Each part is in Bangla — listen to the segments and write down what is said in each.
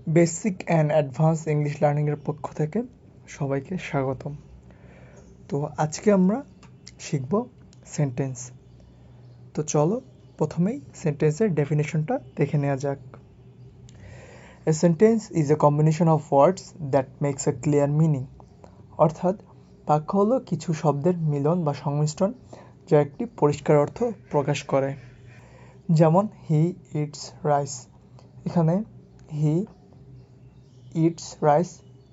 বেসিক অ্যান্ড অ্যাডভান্স ইংলিশ লার্নিংয়ের পক্ষ থেকে সবাইকে স্বাগতম। তো আজকে আমরা শিখব সেন্টেন্স। তো চলো প্রথমেই সেন্টেন্সের ডেফিনেশনটা দেখে নেওয়া যাক। A sentence is a combination of words that makes a clear meaning. অর্থাৎ বাক্য হলো কিছু শব্দের মিলন বা সংমিশ্রণ যা একটি পরিষ্কার অর্থ প্রকাশ করে। যেমন হি ইটস রাইস। এখানে হি ইটস রাইস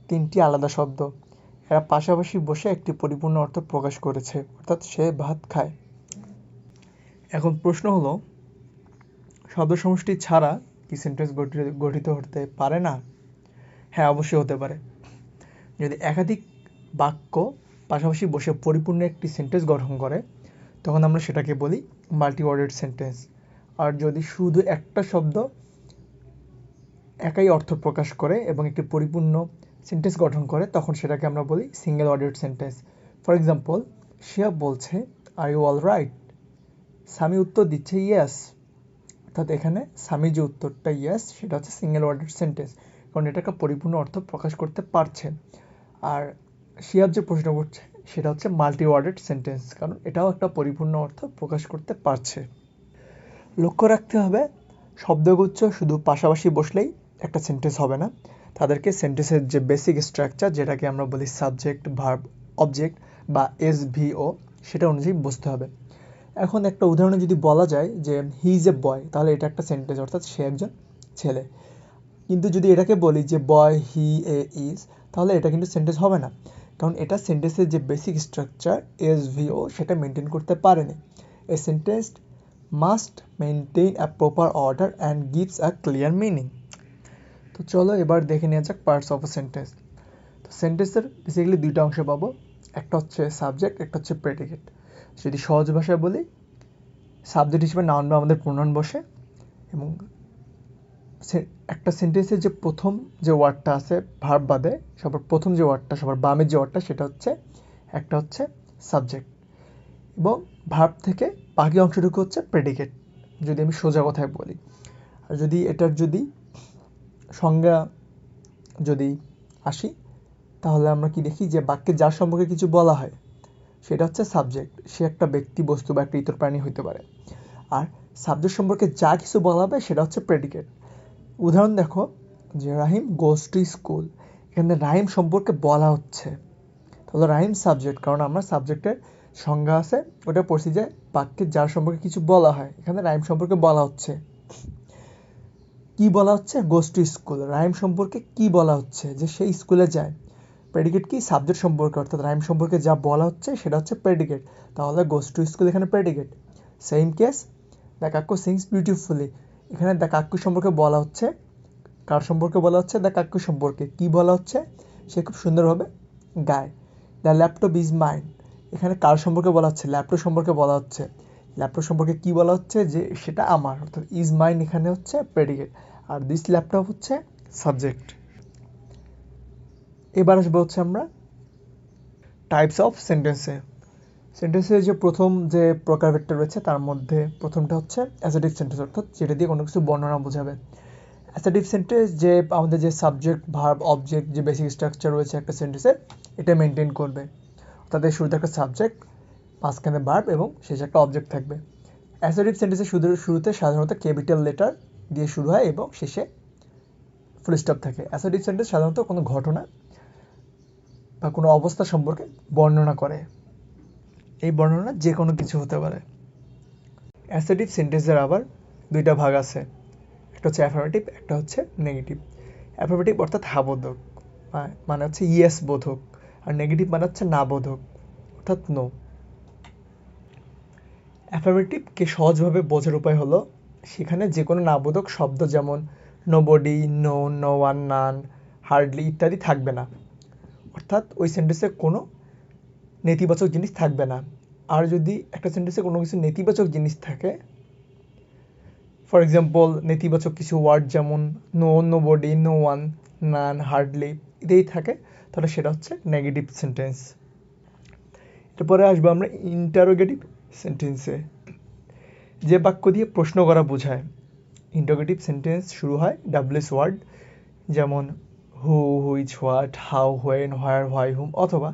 তিনটি আলাদা শব্দ, এরা পাশাপাশি বসে একটি পরিপূর্ণ অর্থ প্রকাশ করেছে, অর্থাৎ সে ভাত খায়। এখন প্রশ্ন হলো, শব্দ সমষ্টি ছাড়া কি সেন্টেন্স গঠিত হতে পারে না? হ্যাঁ, অবশ্যই হতে পারে। যদি একাধিক বাক্য পাশাপাশি বসে পরিপূর্ণ একটি সেন্টেন্স গঠন করে তখন আমরা সেটাকে বলি মাল্টি ওয়ার্ডেড সেন্টেন্স। আর যদি শুধু একটা শব্দ একাই অর্থ প্রকাশ করে এবং একটি পরিপূর্ণ সেন্টেন্স গঠন করে তখন সেটাকে আমরা বলি single worded sentence. For example, Shihab বলছে are you all right. Sami উত্তর দিচ্ছে ইয়েস। অর্থাৎ এখানে সামি যে উত্তরটা ইয়েস সেটা হচ্ছে সিঙ্গেল ওয়ার্ডেড সেন্টেন্স, কারণ এটা একটা পরিপূর্ণ অর্থ প্রকাশ করতে পারছে। আর শিহাব যে প্রশ্ন করছে সেটা হচ্ছে মাল্টি ওয়ার্ডেড সেন্টেন্স, কারণ এটাও একটা পরিপূর্ণ অর্থ প্রকাশ করতে পারছে। লক্ষ্য রাখতে হবে, শব্দগুচ্ছ শুধু পাশাপাশি বসলেই একটা সেন্টেন্স হবে না, তাদেরকে সেন্টেন্সের যে বেসিক স্ট্রাকচার যেটাকে আমরা বলি সাবজেক্ট, ভার্ব, অবজেক্ট বা এসভিও, সেটা অনুযায়ী বসতে হবে। এখন একটা উদাহরণে যদি বলা যায় যে হি ইজ এ বয়, তাহলে এটা একটা সেন্টেন্স, অর্থাৎ সে একজন ছেলে। কিন্তু যদি এটাকে বলি যে বয় হি এ ইজ, তাহলে এটা কিন্তু সেন্টেন্স হবে না, কারণ এটা সেন্টেন্সের যে বেসিক স্ট্রাকচার এসভিও সেটা মেনটেন করতে পারেনি। A sentence must maintain a proper order and gives a clear meaning. তো চলো এবার দেখে নেওয়া যাক পার্টস অফ আ সেন্টেন্স। তো সেন্টেন্সের বেসিক্যালি দুইটা অংশ পাবো, একটা হচ্ছে সাবজেক্ট, একটা হচ্ছে প্রেডিকেট। যদি সহজ ভাষায় বলি, সাবজেক্ট হিসেবে নাউন বা আমাদের প্রোনাউন বসে, এবং একটা সেন্টেন্সের যে প্রথম যে ওয়ার্ডটা আছে ভার্ব বাদে সবার প্রথম যে ওয়ার্ডটা, সবার বামের যে ওয়ার্ডটা, সেটা হচ্ছে একটা হচ্ছে সাবজেক্ট, এবং ভার্ব থেকে বাকি অংশটুকু হচ্ছে প্রেডিকেট, যদি আমি সোজা কথায় বলি। আর যদি এটার যদি সংজ্ঞা যদি আসি, তাহলে আমরা কি দেখি যে বাক্যে যার সম্পর্কে কিছু বলা হয় সেটা হচ্ছে সাবজেক্ট। সে একটা ব্যক্তি, বস্তু বা একটা ইতর প্রাণী হতে পারে। আর সাবজেক্ট সম্পর্কে যা কিছু বলা হবে সেটা হচ্ছে প্রেডিকেট। উদাহরণ দেখো, যে রাহিম গোজ টু স্কুল, এখানে রাহিম সম্পর্কে বলা হচ্ছে, তাহলে রাহিম সাবজেক্ট, কারণ আমরা সাবজেক্টের সংজ্ঞা আছে ওটা পড়ছি যে বাক্যে যার সম্পর্কে কিছু বলা হয়, এখানে রাহিম সম্পর্কে বলা হচ্ছে। কি বলা হচ্ছে? গোজ টু স্কুল। রাহিম সম্পর্কে কি বলা হচ্ছে? যে সে স্কুলে যায়। প্রেডিকেট কি? সাবজেক্ট সম্পর্কে, অর্থাৎ রাহিম সম্পর্কে যা বলা হচ্ছে সেটা হচ্ছে প্রেডিকেট, তাহলে গোজ টু স্কুল এখানে predicate. Same case, the cuckoo sings beautifully, এখানে দ্য কাক্কু সম্পর্কে বলা হচ্ছে, কার সম্পর্কে বলা হচ্ছে? দ্য কাক্কু সম্পর্কে। কি বলা হচ্ছে? সে খুব সুন্দরভাবে গায়। দ্য ল্যাপটপ ইজ মাইন, এখানে কার সম্পর্কে বলা হচ্ছে? ল্যাপটপ সম্পর্কে বলা হচ্ছে। ল্যাপটপ সম্পর্কে কি বলা হচ্ছে? যে সেটা আমার, অর্থাৎ ইজ মাইন এখানে হচ্ছে প্রেডিকেট, আর দিস ল্যাপটপ হচ্ছে সাবজেক্ট। এবার আসবো হচ্ছে আমরা টাইপস অফ সেন্টেন্সে। সেন্টেন্সের যে প্রথম যে প্রকারভেদটা রয়েছে তার মধ্যে প্রথমটা হচ্ছে অ্যাসার্টিভ সেন্টেন্স, অর্থাৎ যেটা দিয়ে কোনো কিছু বর্ণনা বোঝাবে। অ্যাসার্টিভ সেন্টেন্স যে আমাদের যে সাবজেক্ট, ভার্ব, অবজেক্ট যে বেসিক স্ট্রাকচার রয়েছে একটা সেন্টেন্সের, এটা মেনটেন করবে। অর্থাৎ শুরুতে একটা সাবজেক্ট, মাঝখানে ভার্ব এবং শেষে একটা অবজেক্ট থাকবে। অ্যাসার্টিভ সেন্টেন্সের শুরুতে সাধারণত ক্যাপিটাল লেটার দিয়ে শুরু হয় এবং শেষে ফুল স্টপ থাকে। অ্যাসার্টিভ সেন্টেন্স সাধারণত কোনো ঘটনা বা কোনো অবস্থা সম্পর্কে বর্ণনা করে। এই বর্ণনা যে কোনো কিছু হতে পারে। অ্যাসার্টিভ সেন্টেন্সের আবার দুইটা ভাগ আছে, একটা হচ্ছে অ্যাফার্মেটিভ, একটা হচ্ছে নেগেটিভ। অ্যাফার্মেটিভ অর্থাৎ হ্যাঁ বোধক, মানে হচ্ছে ইয়েস বোধক, আর নেগেটিভ মানে হচ্ছে না বোধক, অর্থাৎ নো। অ্যাফার্মেটিভকে সহজভাবে বোঝার উপায় হলো, সেখানে যে কোনো না বোধক শব্দ যেমন নোবডি, নো, নো ওয়ান, নান, হার্ডলি ইত্যাদি থাকবে না, অর্থাৎ ওই সেন্টেন্সে কোনো নেতিবাচক জিনিস থাকবে না। আর যদি একটা সেন্টেন্সে কোনো কিছু নেতিবাচক জিনিস থাকে, ফর এক্সাম্পল নেতিবাচক কিছু ওয়ার্ড যেমন নো, নোবডি, নো ওয়ান, নান, হার্ডলি ইত্যাদি থাকে, তাহলে সেটা হচ্ছে নেগেটিভ সেন্টেন্স। এরপরে আসবো আমরা ইন্টারোগেটিভ সেন্টেন্সে। যে বাক্য দিয়ে প্রশ্ন করা বোঝায়। ইন্টারোগেটিভ সেন্টেন্স শুরু হয় ডাব্লিউএস ওয়ার্ড, যেমন who, which, what, how, when, where, why, whom, অথবা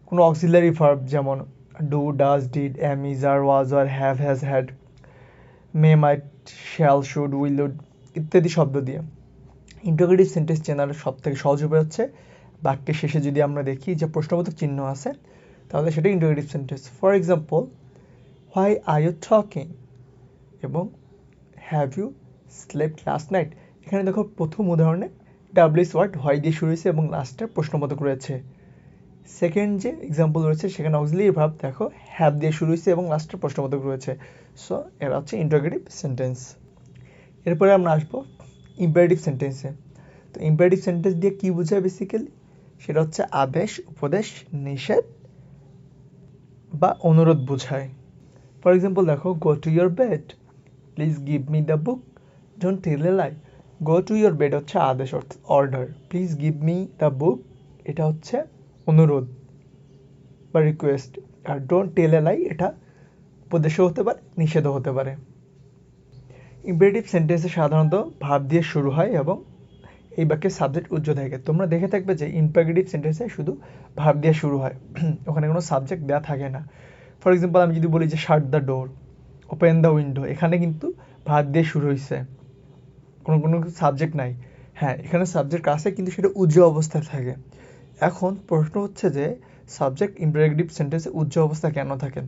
কোনো অক্সিলারি ভার্ব যেমন do, does, did, am, is, are, was, are, have, has, had, may, might, shall, should, will, would ইত্যাদি শব্দ দিয়ে। ইন্টারোগেটিভ সেন্টেন্স চেনার সব থেকে সহজ উপায় হচ্ছে বাক্যের শেষে যদি আমরা দেখি যে প্রশ্নবোধক চিহ্ন আছে তাহলে সেটা interrogative sentence. For example, why are you talking এবং have you slept last night. এখানে দেখো প্রথম উদাহরণে ডাব্লিউএস ওয়ার্ড হোয়াই দিয়ে শুরু হয়েছে এবং লাস্টে প্রশ্নবোধক রয়েছে। সেকেন্ড যে এক্সাম্পল রয়েছে সেখানে অক্সিলারি ভার্ব দেখো হ্যাভ দিয়ে শুরু হয়েছে এবং লাস্টে প্রশ্নবোধক রয়েছে। সো এরা হচ্ছে ইন্টারোগেটিভ সেন্টেন্স। এরপরে আমরা আসবো ইম্পারেটিভ সেন্টেন্সে। তো ইম্পারেটিভ সেন্টেন্স দিয়ে কী বোঝায় বেসিক্যালি, সেটা হচ্ছে আদেশ, উপদেশ, নিষেধ বা অনুরোধ বোঝায়। ফর এক্সাম্পল দেখো, go to your bed, please give me the book, don't tell a lie. Go to your bed হচ্ছে আদেশ অর্থাৎ order, please give me the book এটা হচ্ছে অনুরোধ বা request, R don't tell a লাই এটা উপদেশও হতে পারে, নিষেধও হতে পারে। ইম্পারেটিভ সেন্টেন্সে সাধারণত ভার্ব দিয়ে শুরু হয় এবং এই বাক্যের সাবজেক্ট উজ্জ্বল থাকে। তোমরা দেখে থাকবে যে ইম্পারেটিভ সেন্টেন্সে শুধু ভার্ব দিয়ে শুরু হয়, ওখানে কোনো সাবজেক্ট দেওয়া থাকে না। ফর এক্সাম্পল আমি যদি বলি যে শাট the door, open the window, এখানে কিন্তু ভার্ব দিয়ে শুরু হয়েছে, কোনো সাবজেক্ট নাই। হ্যাঁ, এখানে সাবজেক্ট আছে কিন্তু সেটা উজ্জ্বল অবস্থায় থাকে। এখন প্রশ্ন হচ্ছে যে সাবজেক্ট ইম্পারেটিভ সেন্টেন্সে উজ্জ্বল অবস্থা কেন থাকে?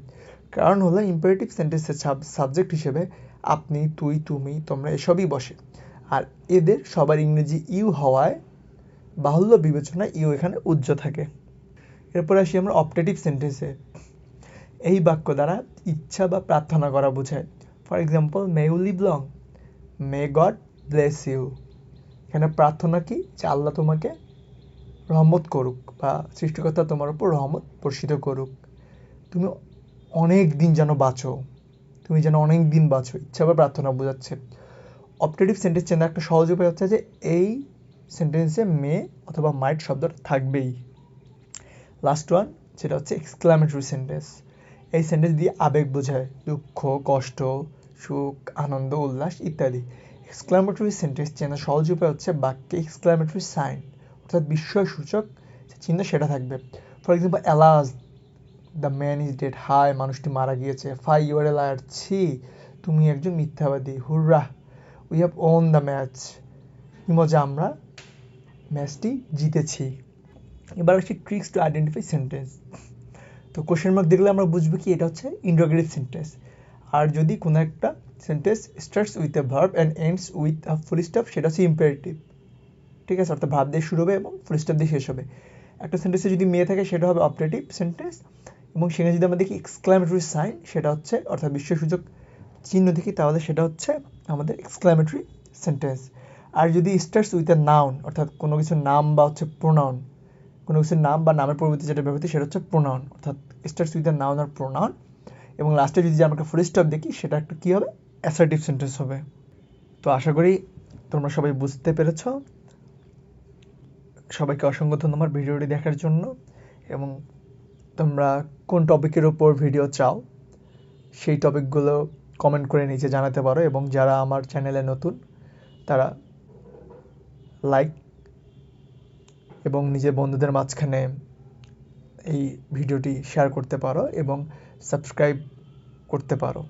কারণ হলো ইম্পারেটিভ সেন্টেন্সের সাবজেক্ট হিসেবে আপনি, তুই, তুমি, তোমরা এসবই বসে, আর এদের সবার ইংরেজি ইউ হওয়ায় বাহুল্য বিবেচনায় ইউ এখানে উজ্জ্বল থাকে। এরপর আসি আমরা অপটেটিভ সেন্টেন্সে। এই বাক্য দ্বারা ইচ্ছা বা প্রার্থনা করা বোঝায়। For example, may you live long, may God bless you. এখানে প্রার্থনা কি, যে আল্লাহ তোমাকে রহমত করুক বা সৃষ্টিকর্তা তোমার উপর রহমত বর্ষিত করুক, তুমি অনেক দিন যেন বাঁচো, তুমি যেন অনেক দিন বাঁচো, ইচ্ছা বা প্রার্থনা বোঝাচ্ছে। অপটেটিভ সেন্টেন্স চেনার একটা সহজ উপায় হচ্ছে যে এই সেন্টেন্সে মে অথবা মাইট শব্দটা থাকবেই। লাস্ট ওয়ান যেটা হচ্ছে এক্সক্লামেটরি সেন্টেন্স। এই সেন্টেন্স দিয়ে আবেগ বোঝায়, দুঃখ, কষ্ট, সুখ, আনন্দ, উল্লাস ইত্যাদি। এক্সক্লামেটরি সেন্টেন্স চেনার সহজ উপায় হচ্ছে বাক্যে এক্সক্লামেটরি সাইন অর্থাৎ বিস্ময়সূচক চিহ্ন সেটা থাকবে। For example, alas the man is dead, হায় মানুষটি মারা গিয়েছে। Fie you are a liar, ছি তুমি একজন মিথ্যাবাদী। Hurrah we have won the match, কি মজা আমরা ম্যাচটি জিতেছি। এবার হচ্ছে ট্রিক্স টু আইডেন্টিফাই সেন্টেন্স। তো কোশ্চেন মার্ক দেখলে আমরা বুঝবো কি এটা হচ্ছে ইন্টারোগেটিভ সেন্টেন্স। আর যদি কোনো একটা sentence starts with A verb and ends with a full stop সেটা হচ্ছে ইম্পারেটিভ। ঠিক আছে, অর্থাৎ ভার্ব দিয়ে শুরু হবে এবং ফুল স্টপ দিয়ে শেষ হবে। একটা সেন্টেন্সে যদি মে থাকে সেটা হবে অপারেটিভ সেন্টেন্স, এবং সেখানে যদি আমরা দেখি এক্সক্লামেটরি সাইন সেটা হচ্ছে অর্থাৎ বিস্ময়সূচক চিহ্ন দেখি তাহলে সেটা হচ্ছে আমাদের এক্সক্লামেটরি সেন্টেন্স। আর যদি স্টার্টস উইথ এ নাউন অর্থাৎ কোনো কিছুর নাম বা হচ্ছে প্রোনাউন, কোনো কিছুর নাম বা নামের পরিবর্তে যেটা ব্যবহৃত সেটা হচ্ছে প্রোনাউন, অর্থাৎ স্টার্টস উইথ এ নাউন আর প্রোনাউন, এবং লাস্টে যদি আমরা ফুল স্টপ দেখি সেটা একটা কী হবে, অ্যাসার্টিভ সেন্টেন্স হবে। তো আশা করি তোমরা সবাই বুঝতে পেরেছ। সবাইকে অসংখ্য ধন্যবাদ ভিডিওটি দেখার জন্য, এবং তোমরা কোন টপিকের উপর ভিডিও চাও সেই টপিকগুলো কমেন্ট করে নিচে জানাতে পারো, এবং যারা আমার চ্যানেলে নতুন তারা লাইক এবং নিজের বন্ধুদের মাঝখানে এই ভিডিওটি শেয়ার করতে পারো এবং সাবস্ক্রাইব করতে পারো।